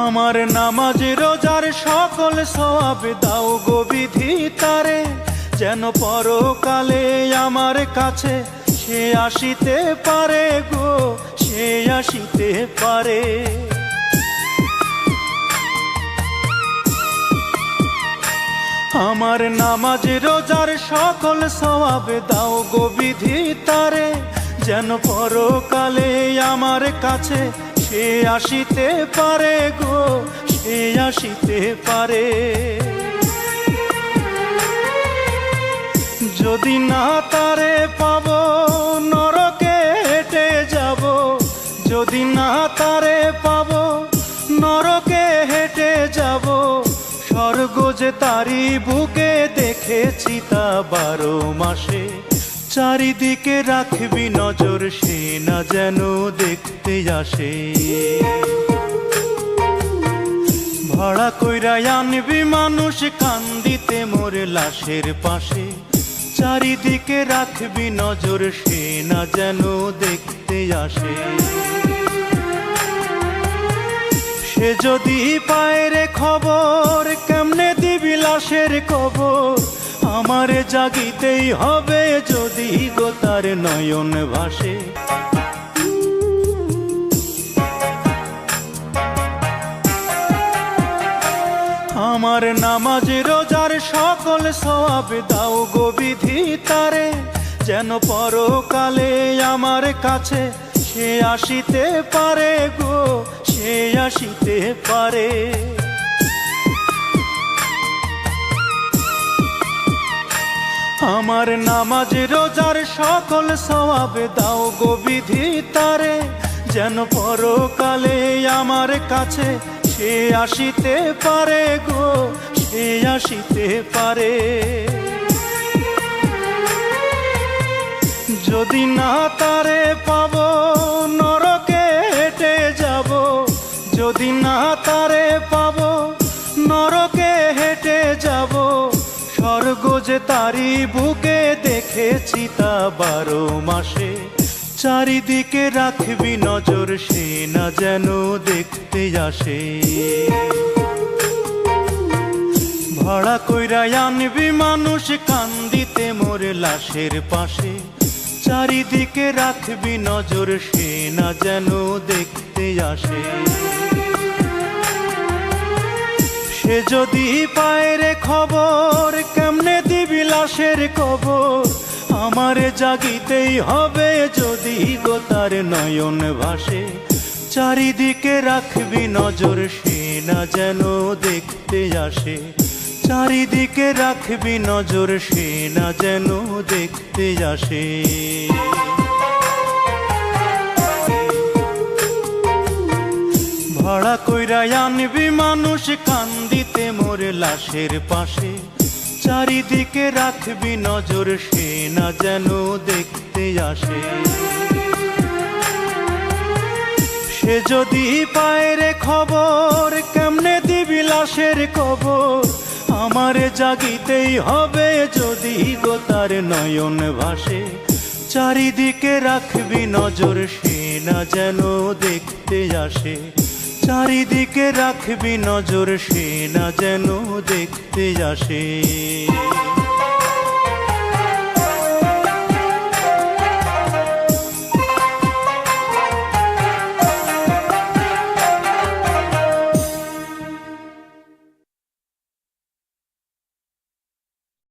আমার নামাজ রোজার সকল সওয়াব দাও গো বিধি তারে, যেন পরকালে আমার কাছে সে আসিতে পারে গো, সে আসিতে পারে। আমার নামাজ রোজার সকল সওয়াব দাও গো বিধি তারে, যেন পরকালে আমার কাছে সে আসিতে পারে গো, সে আসিতে পারে। যদি না তারে পাবো নরকে হেঁটে যাব, যদি না তারে পাবো নরকে হেঁটে যাব। স্বর্গ যে তারি বুকে দেখেছি তা 12 মাসে, চারিদিকে রাখবি নজর সে না যেন দেখতে আসে। ভাড়া কইরা আনবি মানুষ কান্দিতে মোর লাশের পাশে, চারিদিকে রাখবি নজর সে না যেন দেখতে আসে। সে যদি পায় রে খবর কেমনে দিবি লাশের কবর, আমারে জাগিতেই হবে যদি গো তার নয়ন ভাসে। আমার নামাজ রোজার সকল সওয়াব দাও গো বিধি তারে, যেন পরকালে আমার কাছে সে আসিতে পারে গো, সে আসিতে পারে। আমার নামাজ রোজার সকল সওয়াব দাও গো বিধি তারে, যেন পরকালে আমার কাছে সে আসিতে পারে গো, সে আসিতে পারে। যদি না তারে পাবো নরকে হেঁটে যাব, যদি না তারে পাবো নরকে হেঁটে যাব। স্বর্গ যে তারি বুকে দেখেছি তা 12 মাসে, চারিদিকে রাখবি নজর সে না যেন দেখতে আসে। ভাড়া কইরা আনবি মানুষ কান্দিতে মোর লাশের পাশে, চারিদিকে রাখবি নজর সে না যেন দেখতে আসে। সে যদি পায় রে খবর কেমনে দিবি লাশের কবর, আমারে জাগিতেই হবে যদি গো তার নয়ন ভাসে। চারিদিকে রাখবি নজর সে না যেন দেখতে আসে, চারিদিকে রাখবি নজর সে না যেন দেখতে আসে। ভাড়া কইরা আনবি মানুষ কান্দিতে মোর লাশের পাশে, চারিদিকে রাখবি নজর সে না যেন দেখতে আসে। সে যদি পায় রে খবর কেমনে দিবি লাশের কবর, আমারে জাগিতেই হবে যদি গো তার নয়ন ভাসে। চারিদিকে রাখবি নজর সে না যেন দেখতে আসে, চারিদিকে রাখবি নজর সে না যেন দেখতে আসে।